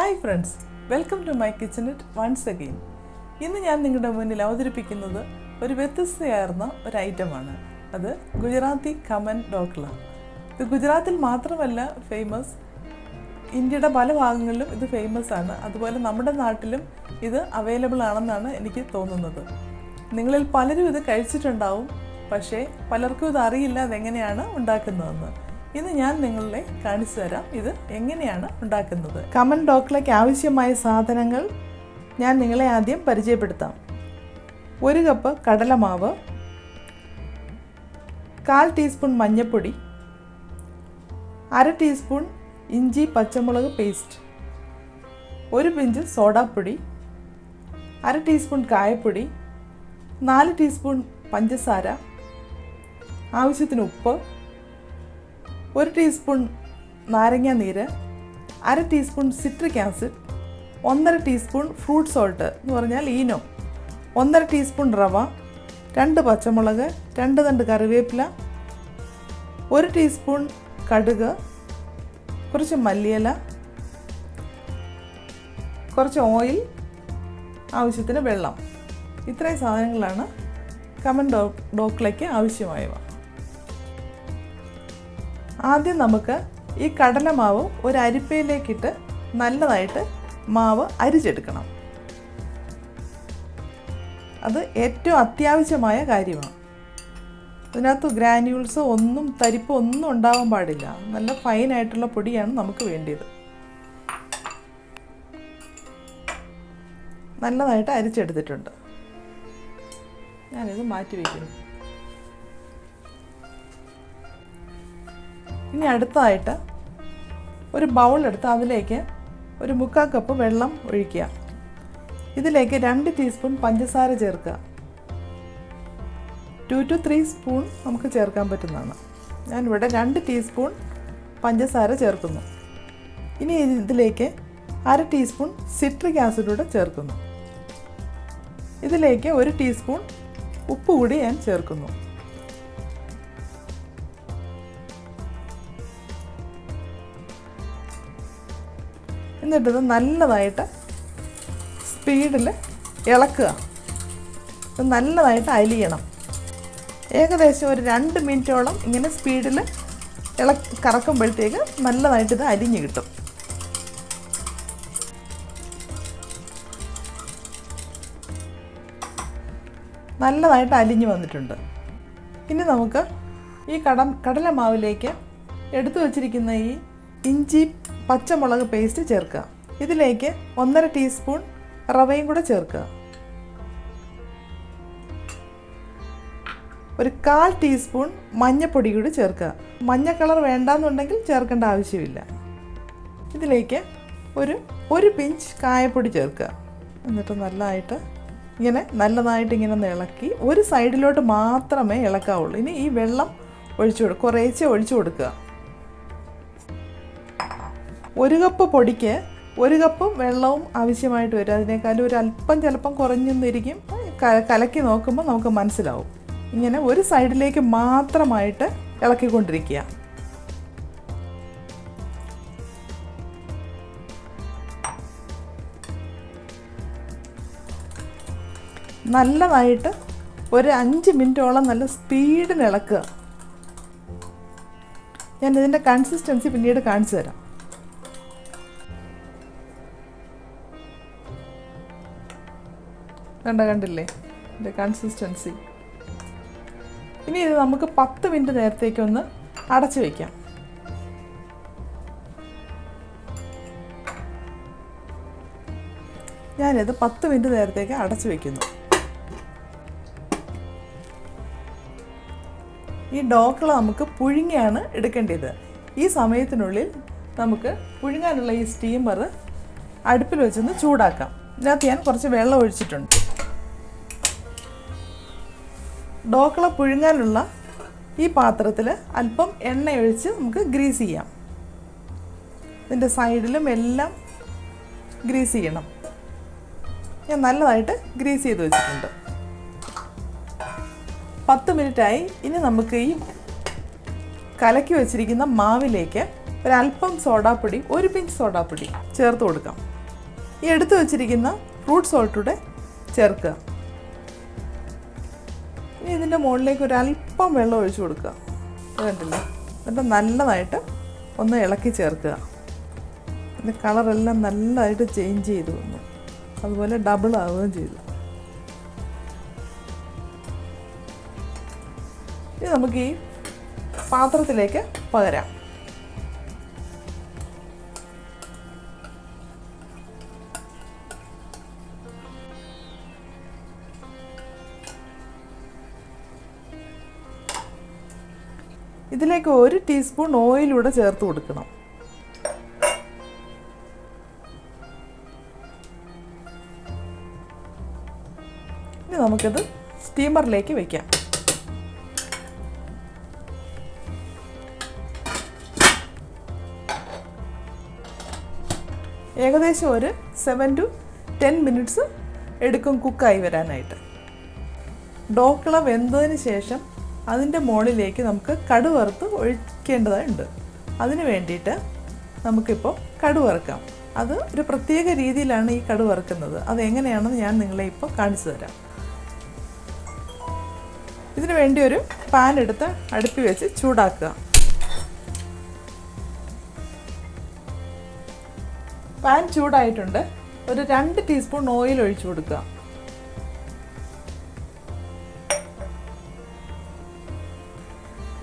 Hi friends, welcome to my kitchenette once again. ഇന്ന് ഞാൻ നിങ്ങളുടെ മുന്നിൽ അവതരിപ്പിക്കുന്നത് ഒരു വ്യത്യസ്തയാർന്ന ഒരു ഐറ്റമാണ്. അത് ഗുജറാത്തി ഖമൻ ഢോക്ല. ഇത് ഗുജറാത്തിൽ മാത്രമല്ല ഫേമസ്, ഇന്ത്യയുടെ പല ഭാഗങ്ങളിലും ഇത് ഫേമസ് ആണ്. അതുപോലെ നമ്മുടെ നാട്ടിലും ഇത് അവൈലബിൾ ആണെന്നാണ് എനിക്ക് തോന്നുന്നത്. നിങ്ങളിൽ പലരും ഇത് കഴിച്ചിട്ടുണ്ടാവും, പക്ഷേ പലർക്കും ഇത് അറിയില്ല അതെങ്ങനെയാണ് ഉണ്ടാക്കുന്നതെന്ന്. ഇന്ന് ഞാൻ നിങ്ങളെ കാണിച്ചു തരാം ഇത് എങ്ങനെയാണ് ഉണ്ടാക്കുന്നത്. ഖമൻ ഢോക്ലയ്ക്ക് ആവശ്യമായ സാധനങ്ങൾ ഞാൻ നിങ്ങളെ ആദ്യം പരിചയപ്പെടുത്താം. 1 കപ്പ് കടലമാവ്, 1/4 ടീസ്പൂൺ മഞ്ഞൾപ്പൊടി, 1/2 ടീസ്പൂൺ ഇഞ്ചി പച്ചമുളക് പേസ്റ്റ്, 1 പിഞ്ച് സോഡാപ്പൊടി, 1/2 ടീസ്പൂൺ കായപ്പൊടി, 4 ടീസ്പൂൺ പഞ്ചസാര, ആവശ്യത്തിന് ഉപ്പ്, 1 ടീസ്പൂൺ നാരങ്ങ നീര്, 1/2 teaspoon citric acid, 1.5 teaspoon fruit salt എന്ന് പറഞ്ഞാൽ ഈനോ, 1.5 ടീസ്പൂൺ റവ, 2 പച്ചമുളക്, 2 തണ്ട് കറിവേപ്പില, 1 ടീസ്പൂൺ കടുക്, കുറച്ച് മല്ലിയില, കുറച്ച് ഓയിൽ, ആവശ്യത്തിന് വെള്ളം. ഇത്രയും സാധനങ്ങളാണ് ഖമൻ ഢോക്ലയ്ക്ക് ആവശ്യമായവ. ആദ്യം നമുക്ക് ഈ കടലമാവ് ഒരു അരിപ്പയിലേക്കിട്ട് നല്ലതായിട്ട് മാവ് അരിച്ചെടുക്കണം. അത് ഏറ്റവും അത്യാവശ്യമായ കാര്യമാണ്. അതിനകത്ത് ഗ്രാന്യൂൾസോ ഒന്നും തരിപ്പോ ഒന്നും ഉണ്ടാവാൻ പാടില്ല. നല്ല ഫൈനായിട്ടുള്ള പൊടിയാണ് നമുക്ക് വേണ്ടിയത്. നല്ലതായിട്ട് അരിച്ചെടുത്തിട്ടുണ്ട്. ഞാനിത് മാറ്റി വയ്ക്കുന്നു. ഇനി അടുത്തതായിട്ട് ഒരു ബൗളെടുത്ത് അതിലേക്ക് ഒരു 3/4 കപ്പ് വെള്ളം ഒഴിക്കുക. ഇതിലേക്ക് 2 ടീസ്പൂൺ പഞ്ചസാര ചേർക്കുക. 2 to 3 സ്പൂൺ നമുക്ക് ചേർക്കാൻ പറ്റുന്നതാണ്. ഞാനിവിടെ 2 ടീസ്പൂൺ പഞ്ചസാര ചേർക്കുന്നു. ഇനി ഇതിലേക്ക് 1/2 ടീസ്പൂൺ സിട്രിക് ആസിഡ് കൂടെ ചേർക്കുന്നു. ഇതിലേക്ക് 1 ടീസ്പൂൺ ഉപ്പ് കൂടി ഞാൻ ചേർക്കുന്നു. എന്നിട്ടത് നല്ലതായിട്ട് സ്പീഡിൽ ഇളക്കുക. നല്ലതായിട്ട് അലിയണം. ഏകദേശം ഒരു 2 മിനിറ്റോളം ഇങ്ങനെ സ്പീഡിൽ കറക്കുമ്പോഴത്തേക്ക് നല്ലതായിട്ട് ഇത് അലിഞ്ഞ് കിട്ടും. നല്ലതായിട്ട് അലിഞ്ഞ് വന്നിട്ടുണ്ട്. ഇനി നമുക്ക് ഈ കടലമാവിലേക്ക് എടുത്തു വച്ചിരിക്കുന്ന ഈ ഇഞ്ചി പച്ചമുളക് പേസ്റ്റ് ചേർക്കുക. ഇതിലേക്ക് 1.5 ടീസ്പൂൺ റവയും കൂടെ ചേർക്കുക. ഒരു 1/4 ടീസ്പൂൺ മഞ്ഞൾപ്പൊടി കൂടി ചേർക്കുക. മഞ്ഞ കളർ വേണ്ടാന്നുണ്ടെങ്കിൽ ചേർക്കേണ്ട ആവശ്യമില്ല. ഇതിലേക്ക് ഒരു പിഞ്ച് കായപ്പൊടി ചേർക്കുക. എന്നിട്ട് നല്ലതായിട്ട് ഇങ്ങനെ ഒന്ന് ഇളക്കി ഒരു സൈഡിലോട്ട് മാത്രമേ ഇളക്കാവുള്ളൂ. ഇനി ഈ വെള്ളം കുറേശ്ശെ ഒഴിച്ചു കൊടുക്കുക. 1 കപ്പ് പൊടിക്ക് 1 കപ്പ് വെള്ളവും ആവശ്യമായിട്ട് വരും. അതിനേക്കാളും ഒരു അല്പം ചിലപ്പം കുറഞ്ഞെന്നിരിക്കും. കലക്കി നോക്കുമ്പോൾ നമുക്ക് മനസ്സിലാവും. ഇങ്ങനെ ഒരു സൈഡിലേക്ക് മാത്രമായിട്ട് ഇളക്കിക്കൊണ്ടിരിക്കുക. നല്ലതായിട്ട് ഒരു 5 മിനിറ്റോളം നല്ല സ്പീഡിന് ഇളക്കുക. ഞാൻ ഇതിൻ്റെ കൺസിസ്റ്റൻസി പിന്നീട് കാണിച്ചു തരാം. കണ്ടില്ലേ ഇതിൻ്റെ കൺസിസ്റ്റൻസി. ഇനി ഇത് നമുക്ക് 10 മിനിറ്റ് നേരത്തേക്കൊന്ന് അടച്ചു വയ്ക്കാം. ഞാനിത് 10 മിനിറ്റ് നേരത്തേക്ക് അടച്ചു വയ്ക്കുന്നു. ഈ ഢോക്ല നമുക്ക് പുഴുങ്ങിയാണ് എടുക്കേണ്ടത്. ഈ സമയത്തിനുള്ളിൽ നമുക്ക് പുഴുങ്ങാനുള്ള ഈ സ്റ്റീമർ അടുപ്പിൽ വെച്ചൊന്ന് ചൂടാക്കാം. ഇതിനകത്ത് ഞാൻ കുറച്ച് വെള്ളം ഒഴിച്ചിട്ടുണ്ട്. ഢോക്ല പുഴുങ്ങാനുള്ള ഈ പാത്രത്തിൽ അല്പം എണ്ണ ഒഴിച്ച് നമുക്ക് ഗ്രീസ് ചെയ്യാം. ഇതിൻ്റെ സൈഡിലും എല്ലാം ഗ്രീസ് ചെയ്യണം. ഞാൻ നല്ലതായിട്ട് ഗ്രീസ് ചെയ്ത് വെച്ചിട്ടുണ്ട്. 10 മിനിറ്റായി. ഇനി നമുക്ക് ഈ കലക്കി വെച്ചിരിക്കുന്ന മാവിലേക്ക് ഒരല്പം സോഡാപ്പൊടി, 1 പിഞ്ച് സോഡാപ്പൊടി ചേർത്ത് കൊടുക്കാം. ഈ എടുത്തു വച്ചിരിക്കുന്ന ഫ്രൂട്ട് സോൾട്ടൂടെ ചേർക്കുക. ഇനി ഇതിൻ്റെ മുകളിലേക്ക് ഒരല്പം വെള്ളം ഒഴിച്ചു കൊടുക്കുക. കണ്ടില്ലേ? എന്നിട്ട് നല്ലതായിട്ട് ഒന്ന് ഇളക്കി ചേർക്കുക. ഇതിൻ്റെ കളറെല്ലാം നല്ലതായിട്ട് ചേഞ്ച് ചെയ്ത് വന്നു, അതുപോലെ ഡബിൾ ആവുകയും ചെയ്തു. ഇനി നമുക്ക് ഈ പാത്രത്തിലേക്ക് പകരാം. ഇതിലേക്ക് 1 ടീസ്പൂൺ ഓയിലൂടെ ചേർത്ത് കൊടുക്കണം. ഇനി നമുക്കിത് സ്റ്റീമറിലേക്ക് വയ്ക്കാം. ഏകദേശം ഒരു 7 to 10 മിനിറ്റ്സ് എടുക്കും കുക്കായി വരാനായിട്ട്. ഡോക്ല വെന്തതിന് ശേഷം അതിൻ്റെ മുകളിലേക്ക് നമുക്ക് കടുക് വറുത്ത് ഒഴിക്കേണ്ടതുണ്ട്. അതിന് വേണ്ടിയിട്ട് നമുക്കിപ്പോൾ കടുക് വറുക്കാം. അത് ഒരു പ്രത്യേക രീതിയിലാണ് ഈ കടുക് വറുക്കുന്നത്. അതെങ്ങനെയാണെന്ന് ഞാൻ നിങ്ങളെ ഇപ്പോൾ കാണിച്ചു തരാം. ഇതിനു വേണ്ടി ഒരു പാൻ എടുത്ത് അടുപ്പിൽ വെച്ച് ചൂടാക്കുക. പാൻ ചൂടായിട്ടുണ്ട്. ഒരു 2 ടീസ്പൂൺ ഓയിൽ ഒഴിച്ചു കൊടുക്കുക.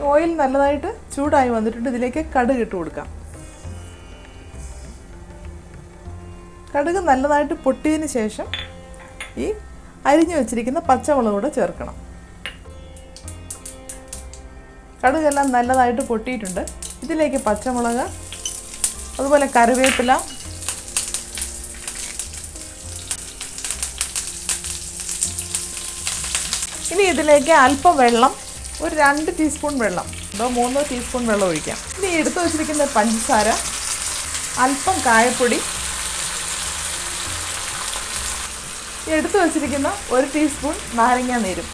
ഓയിൽ നല്ലതായിട്ട് ചൂടായി വന്നിട്ടുണ്ട്. ഇതിലേക്ക് കടുക് ഇട്ട് കൊടുക്കാം. കടുക് നല്ലതായിട്ട് പൊട്ടിയതിന് ശേഷം ഈ അരിഞ്ഞു വെച്ചിരിക്കുന്ന പച്ചമുളക് കൂടെ ചേർക്കണം. കടുകെല്ലാം നല്ലതായിട്ട് പൊട്ടിയിട്ടുണ്ട്. ഇതിലേക്ക് പച്ചമുളക്, അതുപോലെ കറിവേപ്പില, ഇനി ഇതിലേക്ക് അല്പം വെള്ളം, ഒരു 2 ടീസ്പൂൺ വെള്ളം, 3 ടീസ്പൂൺ വെള്ളം ഒഴിക്കാം. ഇനി എടുത്തു വച്ചിരിക്കുന്ന പഞ്ചസാര, അല്പം കായപ്പൊടി, എടുത്തു വച്ചിരിക്കുന്ന 1 ടീസ്പൂൺ നാരങ്ങ നീരും,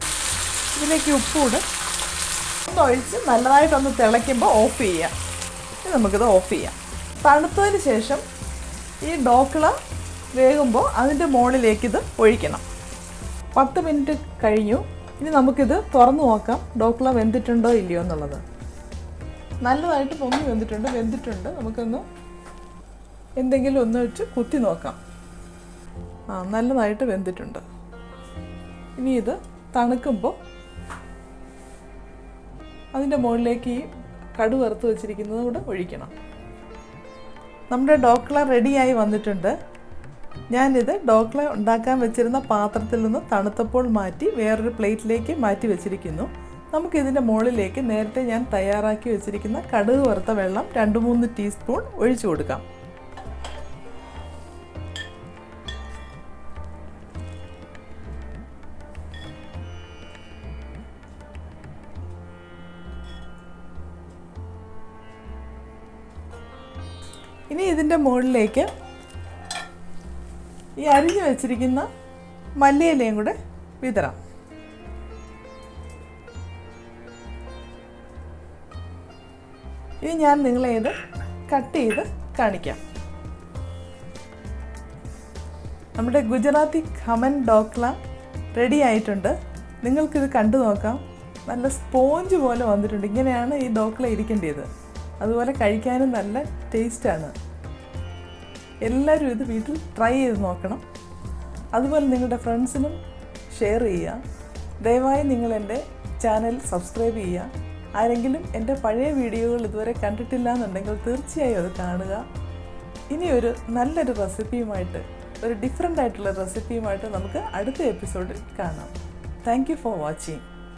ഇതിലേക്ക് ഉപ്പൂടെ ഒഴിച്ച് നല്ലതായിട്ടൊന്ന് തിളയ്ക്കുമ്പോൾ ഓഫ് ചെയ്യാം. ഇനി നമുക്കിത് ഓഫ് ചെയ്യാം. തണുത്തതിന് ശേഷം ഈ ഡോക്ല വേകുമ്പോൾ അതിൻ്റെ മുകളിലേക്ക് ഇത് ഒഴിക്കണം. 10 മിനിറ്റ് കഴിഞ്ഞു. ഇനി നമുക്കിത് തുറന്നു നോക്കാം, ഡോക്ല വെന്തിട്ടുണ്ടോ ഇല്ലയോ എന്നുള്ളത്. നല്ലതായിട്ട് പൊങ്ങി വെന്തിട്ടുണ്ട്. നമുക്കൊന്ന് എന്തെങ്കിലും ഒന്ന് വെച്ച് കുത്തി നോക്കാം. നല്ലതായിട്ട് വെന്തിട്ടുണ്ട്. ഇനി ഇത് തണുക്കുമ്പോൾ അതിൻ്റെ മുകളിലേക്ക് ഈ കടുക് വറുത്ത് വെച്ചിരിക്കുന്നത് കൂടെ ഒഴിക്കണം. നമ്മുടെ ഡോക്ല റെഡിയായി വന്നിട്ടുണ്ട്. ഞാനിത് ഡോക്ല ഉണ്ടാക്കാൻ വെച്ചിരുന്ന പാത്രത്തിൽ നിന്ന് തണുത്തപ്പോൾ മാറ്റി വേറൊരു പ്ലേറ്റിലേക്ക് മാറ്റി വെച്ചിരിക്കുന്നു. നമുക്കിതിൻ്റെ മുകളിലേക്ക് നേരത്തെ ഞാൻ തയ്യാറാക്കി വെച്ചിരിക്കുന്ന കടുക് വറുത്ത വെള്ളം 2-3 ടീസ്പൂൺ ഒഴിച്ചു കൊടുക്കാം. ഇനി ഇതിൻ്റെ മുകളിലേക്ക് ഈ അരിഞ്ഞു വെച്ചിരിക്കുന്ന മല്ലിയിലയും കൂടെ വിതറാം. ഇനി ഞാൻ നിങ്ങളെ ഇത് കട്ട് ചെയ്ത് കാണിക്കാം. നമ്മുടെ ഗുജറാത്തി ഖമൻ ഡോക്ല റെഡി ആയിട്ടുണ്ട്. നിങ്ങൾക്കിത് കണ്ടു നോക്കാം. നല്ല സ്പോഞ്ച് പോലെ വന്നിട്ടുണ്ട്. ഇങ്ങനെയാണ് ഈ ഡോക്ല ഇരിക്കേണ്ടത്. അതുപോലെ കഴിക്കാനും നല്ല ടേസ്റ്റാണ്. എല്ലാവരും ഇത് വീട്ടിൽ ട്രൈ ചെയ്ത് നോക്കണം. അതുപോലെ നിങ്ങളുടെ ഫ്രണ്ട്സിനും ഷെയർ ചെയ്യുക. ദയവായി നിങ്ങൾ എൻ്റെ ചാനൽ സബ്സ്ക്രൈബ് ചെയ്യുക. ആരെങ്കിലും എൻ്റെ പഴയ വീഡിയോകൾ ഇതുവരെ കണ്ടിട്ടില്ല എന്നുണ്ടെങ്കിൽ തീർച്ചയായും അത് കാണുക. ഇനിയൊരു നല്ലൊരു റെസിപ്പിയുമായിട്ട്, ഒരു ഡിഫറെൻ്റ് ആയിട്ടുള്ള റെസിപ്പിയുമായിട്ട് നമുക്ക് അടുത്ത എപ്പിസോഡിൽ കാണാം. Thank you for watching.